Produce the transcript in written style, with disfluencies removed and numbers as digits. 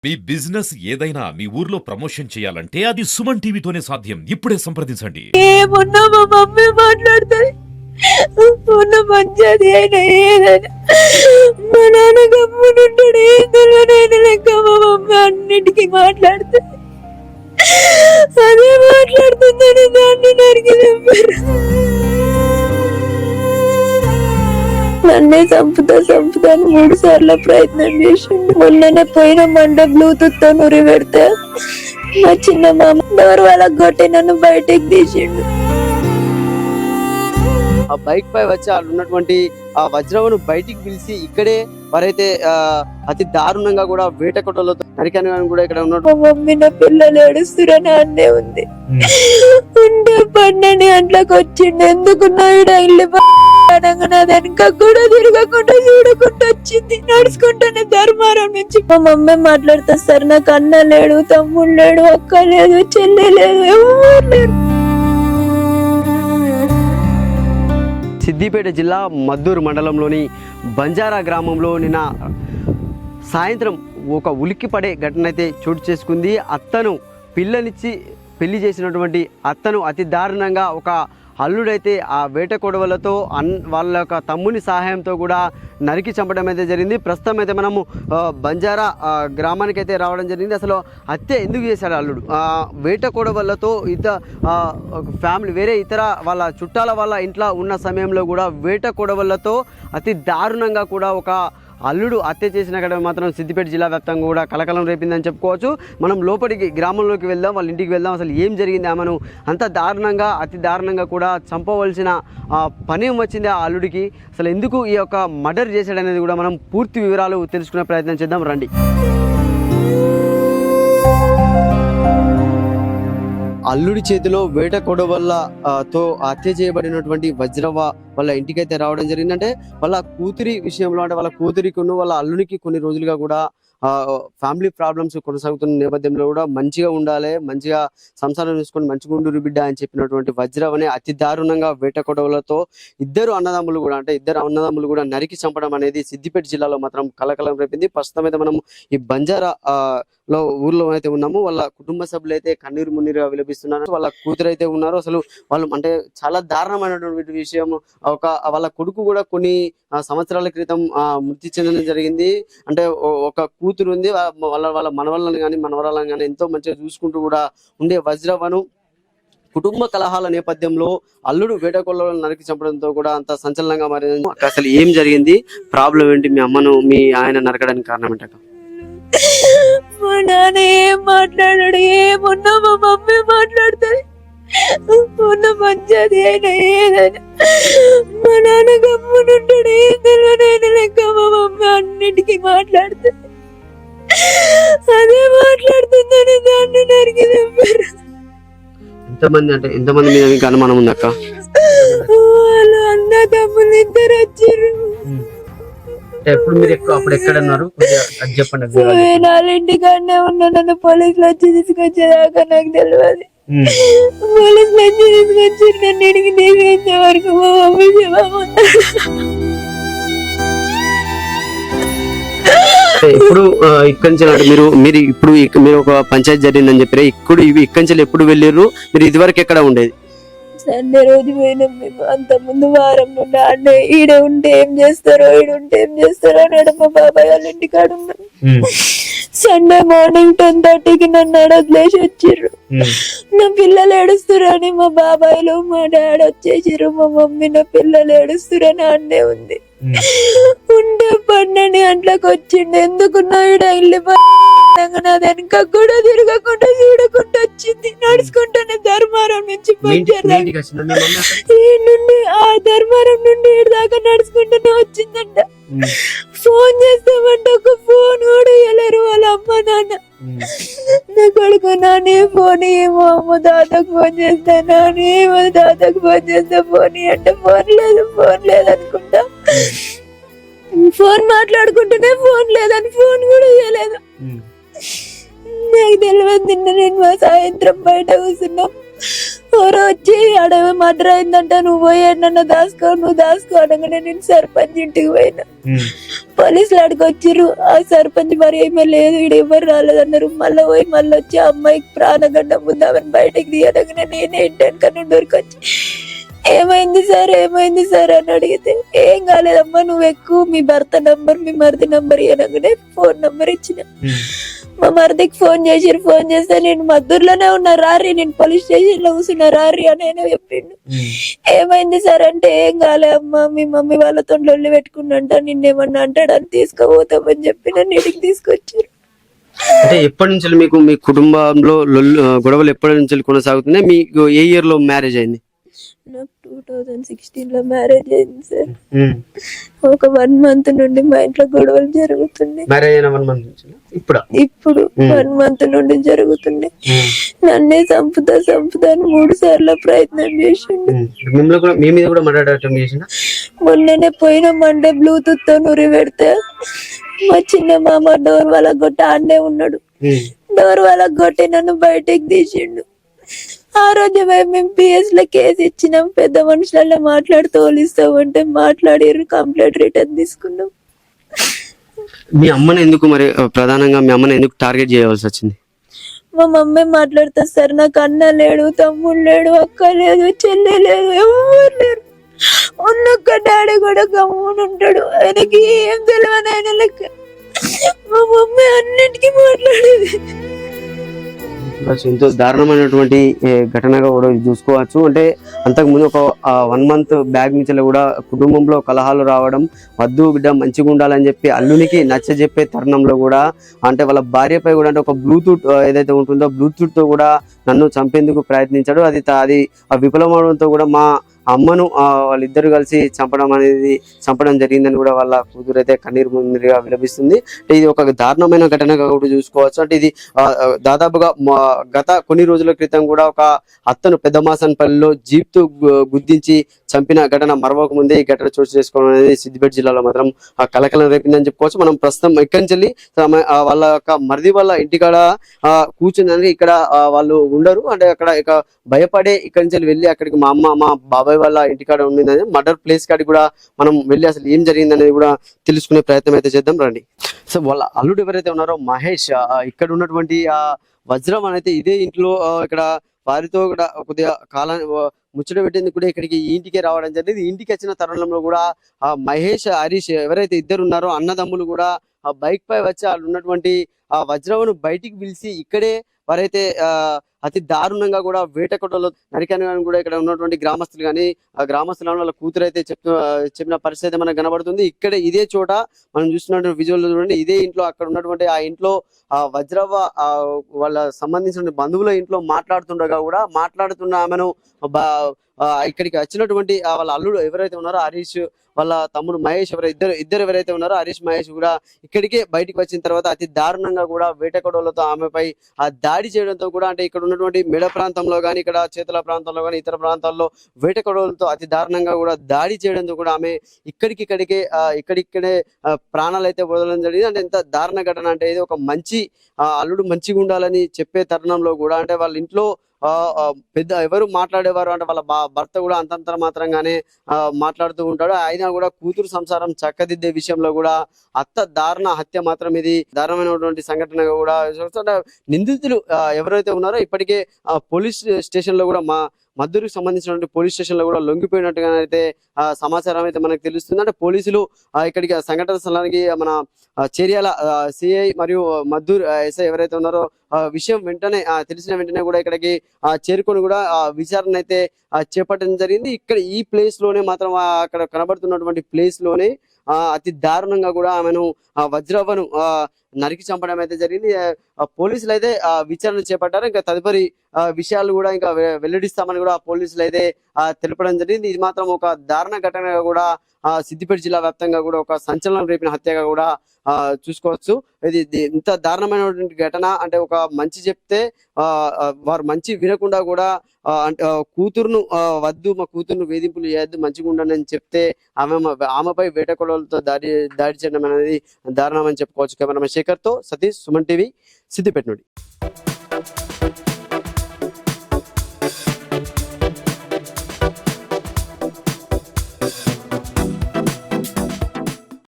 మీ business ఏదైనా మీ ఊర్లో promotion చేయాలంటే అది సుమన్ టీవీతోనే సాధ్యం. ఇప్పుడే సంప్రదించండి. ఏమున్నా మా మమ్మీ మాట్లాడుతుంది. ఉన్న మంచిది అయినా ఏదైనా మా నాన్న గమ్మునుంటాడు. ఏం తెలియనైనా లెక్క మా మమ్మీ అన్నిటికీ మాట్లాడుతుంది. అదే మాట్లాడుతుందని దాన్ని నరికి చంపారు. నన్నే చంపుతాను 3 సార్లు ప్రయత్నం చేసిండు. మొన్ననే పోయిన మండ బ్లూటూత్ తో నురి పెడితే మా చిన్న మామ డోర్ వాళ్ళకి కొట్టి నన్ను బయటకు తీసిండు. ఆ బైక్ పై వచ్చి వాళ్ళు ఉన్నటువంటి ఆ వజ్రవను బయటికి పిలిచి ఇక్కడే వారైతే అతి దారుణంగా కూడా వేట కొట్టలతో నరికాను కూడా ఇక్కడ ఉన్నట్టు. మా మమ్మీ నా పిల్లలు ఏడుస్తురని అన్నే ఉంది. ఉండే 12 గంటలకు వచ్చిండు. ఎందుకున్నా ఇల్లు వెనక కూడా తిరగకుండా చూడకుండా వచ్చింది. నడుచుకుంటానే ధర్మారం నుంచి మా మమ్మీ మాట్లాడుతా సార్, నాకు అన్న లేడు, తమ్ముడు లేడు, అక్క లేదు, చెల్లి లేదు, ఎవరు లేరు. సిద్దిపేట జిల్లా మద్దూరు మండలంలోని బంజారా గ్రామంలో నిన్న సాయంత్రం ఒక ఉలిక్కిపడే ఘటన అయితే చోటు చేసుకుంది. అత్తను పిల్లనిచ్చి పెళ్లి చేసినటువంటి అత్తను అతి దారుణంగా ఒక అల్లుడైతే ఆ వేట కొడవలతో వాళ్ళ యొక్క తమ్ముని సహాయంతో కూడా నరికి చంపడం అయితే జరిగింది. ప్రస్తుతం అయితే మనము బంజారా గ్రామానికి అయితే రావడం జరిగింది. అసలు హత్య ఎందుకు చేశాడు అల్లుడు? వేట కొడవలతో ఫ్యామిలీ వేరే ఇతర వాళ్ళ చుట్టాల వాళ్ళ ఇంట్లో ఉన్న సమయంలో కూడా వేట కొడవలతో అతి దారుణంగా కూడా ఒక అల్లుడు హత్య చేసిన ఘటన మాత్రం సిద్దిపేట జిల్లా వ్యాప్తంగా కూడా కలకలం రేపిందని చెప్పుకోవచ్చు. మనం లోపలికి గ్రామంలోకి వెళ్దాం, వాళ్ళ ఇంటికి వెళ్దాం. అసలు ఏం జరిగింది, ఆమెను అంత దారుణంగా అతి దారుణంగా కూడా చంపవలసిన పని వచ్చింది ఆ అల్లుడికి. అసలు ఎందుకు ఈ యొక్క మర్డర్ చేశాడనేది కూడా మనం పూర్తి వివరాలు తెలుసుకునే ప్రయత్నం చేద్దాం రండి. అల్లుడి చేతిలో వేట కొడవల్ల తో హత్య చేయబడినటువంటి వజ్రవ వాళ్ళ ఇంటికైతే రావడం జరిగింది. అంటే వాళ్ళ కూతురి విషయంలో, అంటే వాళ్ళ కూతురికి వాళ్ళ అల్లునికి కొన్ని రోజులుగా కూడా ఫ్యామిలీ ప్రాబ్లమ్స్ కొనసాగుతున్న నేపథ్యంలో కూడా మంచిగా ఉండాలి, మంచిగా సంసారం చూసుకొని మంచిగా ఉండు బిడ్డ అని చెప్పినటువంటి వజ్రవని అతి దారుణంగా వేట కొడవలతో ఇద్దరు అన్నదమ్ములు కూడా నరికి చంపడం అనేది సిద్దిపేట జిల్లాలో మాత్రం కలకలం రేపింది. ప్రస్తుతం అయితే మనం ఈ బంజారా ఊర్లో అయితే ఉన్నాము. వాళ్ళ కుటుంబ సభ్యులు అయితే కన్నీరు మున్నీరుగా విలపిస్తున్నారు. వాళ్ళ కూతురు అయితే ఉన్నారు. అసలు వాళ్ళు అంటే చాలా దారుణమైనటువంటి విషయం. వాళ్ళ కొడుకు కూడా కొన్ని సంవత్సరాల క్రితం మృతి చెందడం జరిగింది. అంటే ఒక కూతురు ఉంది. వాళ్ళ మనవళ్ళని కానీ మనవరాలను కానీ ఎంతో మంచిగా చూసుకుంటూ కూడా ఉండే వజ్రవను కుటుంబ కలహాల నేపథ్యంలో అల్లుడు వేటకొల్లను నరికి చంపడంతో కూడా అంత సంచలనంగా మారింది. అసలు ఏం జరిగింది, ప్రాబ్లం ఏంటి, మీ అమ్మను మీ ఆయన నరకడానికి కారణం ఏంటక్క? మా నాన్న ఏం మాట్లాడాడు, ఏమున్నా మా మమ్మీ మాట్లాడుతుంది. ఉన్న మంచిది అయినా ఏదైనా మా నాన్న గమ్మునుంటాడు. ఏం తెలియనైనా లెక్క మా మమ్మీ అన్నిటికీ మాట్లాడుతుంది. అదే మాట్లాడుతుందని దాన్ని నరికి చంపారు. ఎంతమంది మీద మీకు అనుమానం ఉంది అక్క? వాళ్ళు అన్న తమ్ముళ్ళు ఇద్దరు వచ్చారు. ఎప్పుడు మీరు అప్పుడు ఎక్కడ ఉన్నారు చెప్పండి. వాళ్ళ ఇంటికాడనే ఉన్నా. నన్ను పోలీసులు వచ్చి తీసుకొచ్చేదాకా నాకు తెలియదు. పోలీసులు వచ్చి తీసుకొచ్చి నన్ను ఇంటికి తీసుకొచ్చే వరకు మా మమ్మీ ఇప్పుడు ఇక్కడి నుంచి మీరు ఒక పంచాయతీ జరిగిందని చెప్పారు. ఇక్కడి నుంచి ఎప్పుడు వెళ్ళారు మీరు? ఇదివరకు ఎక్కడ ఉండేది? సండే రోజు పోయినాం మేము. అంత ముందు వారం నుండి ఆడే ఈడ ఉంటే ఏం చేస్తారో అని మా బాబాయ్ వాళ్ళ ఇంటికాడ ఉన్నాం. సండే మార్నింగ్ 10:30కి నన్ను వదిలేసి వచ్చిర్రు. నా పిల్లలు ఏడుస్తురని మా బాబాయ్లు మా డాడీ వచ్చేసిర్రు. మా మమ్మీ నా పిల్లలు ఏడుస్తురని ఆడనే ఉంది. ఉండే 12 గంటలకు వచ్చిండు. ఎందుకున్నా ఇల్లు వెనక కూడా తిరగకుండా చూడకుండా వచ్చింది. నడుచుకుంటానే ధర్మారం నుంచి నుండి ఆ ధర్మారం నుండి దాకా నడుచుకుంటూనే వచ్చిందంట. ఫోన్ చేస్తామంటే ఒక ఫోన్ కూడా ఇవ్వలేరు వాళ్ళ అమ్మ నాన్న. నా కొడుకు నానే ఫోన్ ఏమో అమ్మ తాతకు ఫోన్ చేస్తా, నానేమో తాతకు ఫోన్ చేస్తా, ఫోన్ అంటే ఫోన్ లేదు అనుకుంటా. ఫోన్ మాట్లాడుకుంటూనే ఫోన్ లేదని ఫోన్ కూడా ఇవ్వలేదు. నాకు తెలియదు. నిన్న నేను సాయంత్రం బయట కూర్చున్నాం. ఎవరో వచ్చి అడవి మర్డర్ అయిందంట, నువ్వు పోయి నన్ను దాసుకో అనగానే నేను సర్పంచ్ ఇంటికి పోయినా. పోలీసులు అడిగి వచ్చిర్రు. ఆ సర్పంచ్ మరి ఏమీ లేదు, ఈడ ఎవరు రాలేదన్నారు. మళ్ళీ పోయి మళ్ళీ వచ్చి ఆ అమ్మాయికి ప్రాణగండం ఉంది, ఆమెను బయటకు తీయడగానే నేనే ఇంటి వెనక నుండి ఉరికొచ్చి ఏమైంది సార్ అని అడిగితే, ఏం కాలేదమ్మా నువ్వు ఎక్కువ, మీ భర్త నంబర్ మీ మరిది నంబర్ అనగానే ఫోన్ నంబర్ ఇచ్చిన. మా మరిదికి ఫోన్ చేస్తే నేను మద్దూరులోనే ఉన్నా రారి, నేను పోలీస్ స్టేషన్ లో కూర్చున్నా రారి అని ఆయన చెప్పిండు. ఏమైంది సార్ అంటే, ఏం కాలే అమ్మా, మీ మమ్మీ వాళ్ళతో లొల్లి పెట్టుకున్నంట, నిన్నేమన్నా అంటాడని తీసుకుపోతామని చెప్పి నన్ను ఇంటికి తీసుకొచ్చారు. అంటే ఎప్పటి నుంచి మీకు మీ కుటుంబంలో గొడవలు ఎప్పటి నుంచి కొనసాగుతున్నాయి? మీకు ఏ ఇయర్ లో మ్యారేజ్ అయింది? నాకు 2016 లో మ్యారేజ్ అయింది సార్. ఒక 1 month నుండి మా ఇంట్లో గొడవలు జరుగుతున్నాయి. మ్యారేజ్ అయిన 1 month నుంచి ఇప్పుడు 1 month నుండి జరుగుతున్నాయి. నన్నే చంపుతా అని 3 సార్లు ప్రయత్నం చేసిండు. మీ మీద కూడా మర్డర్ అటెంప్ట్ చేసిండా? మొన్ననే పోయిన మండే బ్లూటూత్ తో నురి పెడితే మా చిన్న మామ డోర్ వాళ్ళ కొట్టి ఆడనే ఉన్నాడు. డోర్ వాళ్ళ కొట్టి నన్ను బయటికి తీసిండు. ఆ రోజు మేము పిఎస్ లో కేసు ఇచ్చినాం, పెద్ద మనుషులలో మాట్లాడి తోలిస్తామంటే మాట్లాడారు, కంప్లైంట్ రిటర్న్ తీసుకున్నాం. మీ అమ్మని ఎందుకు మరి ప్రధానంగా మీ అమ్మని ఎందుకు టార్గెట్ చేయవలసి వచ్చింది? మా మమ్మీ మాట్లాడుతా సార్, నాకు అన్న లేడు, తమ్ముడు లేడు, అక్క లేదు, చెల్లి లేదు, ఎవరు లేరు. ఉన్నొక్క డాడీ కూడా గమ్మున ఉంటాడు, ఆయనకి ఏం తెలియని ఆయన లెక్క. మా మమ్మీ అన్నిటికీ మాట్లాడేది. ఎంతో దారుణమైనటువంటి ఘటనగా కూడా చూసుకోవచ్చు. అంటే అంతకుముందు ఒక 1 month బ్యాగ్ నుంచి కూడా కుటుంబంలో కలహాలు రావడం, వద్దు బిడ్డ మంచిగా ఉండాలని చెప్పి అల్లునికి నచ్చ చెప్పే తరుణంలో కూడా అంటే వాళ్ళ భార్యపై కూడా అంటే ఒక బ్లూటూత్ ఏదైతే ఉంటుందో బ్లూటూత్ తో కూడా నన్ను చంపేందుకు ప్రయత్నించాడు. అది విఫలమవడంతో కూడా మా అమ్మను వాళ్ళిద్దరు కలిసి చంపడం జరిగిందని కూడా వాళ్ళ కూతురు అయితే కన్నీరు ముందుగా విలపిస్తుంది. అంటే ఇది ఒక దారుణమైన ఘటనగా కూడా చూసుకోవచ్చు. అంటే ఇది దాదాపుగా గత కొన్ని రోజుల క్రితం కూడా ఒక అత్తను పెద్దమాసన్పల్లిలో జీప్ తో గుద్దించి చంపిన ఘటన మరవక ముందే ఈ ఘటన చోటు చేసుకోవడం అనేది సిద్దిపేట జిల్లాలో మాత్రం కలకలం రేపిందని చెప్పుకోవచ్చు. మనం ప్రస్తుతం ఇక్కడి నుంచి వాళ్ళ యొక్క మరిది వాళ్ళ ఇంటికాడ కూర్చుందని, ఇక్కడ వాళ్ళు ఉండరు అంటే అక్కడ ఇక భయపడే ఇక్కడి నుంచి వెళ్ళి అక్కడికి మా అమ్మ మా బాబాయ్ వాళ్ళ ఇంటికాడ ఉండిందని మర్డర్ ప్లేస్ కాడికి కూడా మనం వెళ్ళి అసలు ఏం జరిగింది అనేది కూడా తెలుసుకునే ప్రయత్నం అయితే చేద్దాం రండి. సో వాళ్ళ అల్లుడు ఎవరైతే ఉన్నారో మహేష్, ఇక్కడ ఉన్నటువంటి వజ్రం అనేది ఇదే ఇంట్లో ఇక్కడ వారితో కూడా కొద్దిగా కాలాన్ని ముచ్చట పెట్టేందుకు కూడా ఇక్కడికి ఈ ఇంటికే రావడం జరిగింది. ఇంటికి వచ్చిన తరుణంలో కూడా మహేష్ హరీష్ ఎవరైతే ఇద్దరు ఉన్నారో అన్నదమ్ములు కూడా ఆ బైక్ పై వచ్చి వాళ్ళు ఉన్నటువంటి ఆ వజ్రమును బయటికి పిలిచి ఇక్కడే వారైతే అతి దారుణంగా కూడా వేటకొట్టలో నరికాని కూడా ఇక్కడ ఉన్నటువంటి గ్రామస్తులు కానీ ఆ గ్రామస్తుల వాళ్ళ కూతురు అయితే చెప్పిన పరిస్థితి మనకు కనబడుతుంది. ఇక్కడ ఇదే చోట మనం చూస్తున్నటువంటి విజువల్ చూడండి, ఇదే ఇంట్లో అక్కడ ఉన్నటువంటి ఆ ఇంట్లో వజ్రవ్వ వాళ్ళ సంబంధించిన బంధువుల ఇంట్లో మాట్లాడుతున్న ఆమెను ఇక్కడికి వచ్చినటువంటి వాళ్ళ అల్లుడు ఎవరైతే ఉన్నారో హరీష్ వాళ్ళ తమ్ముడు మహేష్ ఇద్దరు ఎవరైతే ఉన్నారో హరీష్ మహేష్ కూడా ఇక్కడికే బయటకు వచ్చిన తర్వాత అతి దారుణంగా కూడా వేటకొడవలతో ఆమెపై ఆ దాడి చేయడంతో కూడా అంటే ఇక్కడ ఉన్నటువంటి మెడ ప్రాంతంలో కానీ ఇక్కడ చేతుల ప్రాంతంలో కానీ ఇతర ప్రాంతాల్లో వేటకొడవలతో అతి దారుణంగా కూడా దాడి చేయడంతో కూడా ఆమె ఇక్కడిక్కడే ప్రాణాలు అయితే వదలడం జరిగింది. అంటే ఎంత దారుణ ఘటన అంటే ఇది ఒక మంచి అల్లుడు మంచిగా ఉండాలని చెప్పే తరుణంలో కూడా అంటే వాళ్ళ ఇంట్లో పెద్ద ఎవరు మాట్లాడేవారు అంటే వాళ్ళ భర్త కూడా అంతంతర మాత్రంగానే మాట్లాడుతూ ఉంటాడు. అయినా కూడా కూతురు సంసారం చక్కదిద్దే విషయంలో కూడా అత్త దారుణ హత్య మాత్రం ఇది దారుణమైనటువంటి సంఘటనగా కూడా నిందితులు ఎవరైతే ఉన్నారో ఇప్పటికే పోలీస్ స్టేషన్ లో కూడా మద్దూరుకు సంబంధించినటువంటి పోలీస్ స్టేషన్ లో కూడా లొంగిపోయినట్టుగా అయితే సమాచారం అయితే మనకు తెలుస్తుంది. అంటే పోలీసులు ఇక్కడికి సంఘటన స్థలానికి మన చేర్యాల సిఐ మరియు మద్దూరు ఎస్ఐ ఎవరైతే ఉన్నారో విషయం వెంటనే తెలిసిన వెంటనే కూడా ఇక్కడికి చేరుకొని కూడా విచారణ అయితే చేపట్టడం జరిగింది. ఇక్కడ ఈ ప్లేస్ లోనే మాత్రం అక్కడ కనబడుతున్నటువంటి ప్లేస్ లోనే అతి దారుణంగా కూడా ఆమెను వజ్రవ్వను నరికి చంపడం అయితే జరిగింది. పోలీసులు అయితే విచారణ చేపట్టారు. ఇంకా తదుపరి విషయాలు కూడా ఇంకా వెల్లడిస్తామని కూడా పోలీసులు అయితే తెలపడం జరిగింది. ఇది మాత్రం ఒక దారుణ ఘటనగా కూడా సిద్దిపేట జిల్లా వ్యాప్తంగా కూడా ఒక సంచలనం రేపిన హత్యగా కూడా చూసుకోవచ్చు. ఇది ఇంత దారుణమైనటువంటి ఘటన అంటే ఒక మంచి చెప్తే వారు మంచి వినకుండా కూడా అంటే కూతురును వద్దు మా కూతురును వేధింపులు చేయొద్దు మంచిగా ఉండని అని చెప్తే ఆమెపై వేటకొడవలతో దాడి చేయడం అనేది దారుణం అని చెప్పుకోవచ్చు. కెమెరామెన్ శేఖర్ తో సతీష్, సుమన్ టీవీ, సిద్దిపేట నుండి.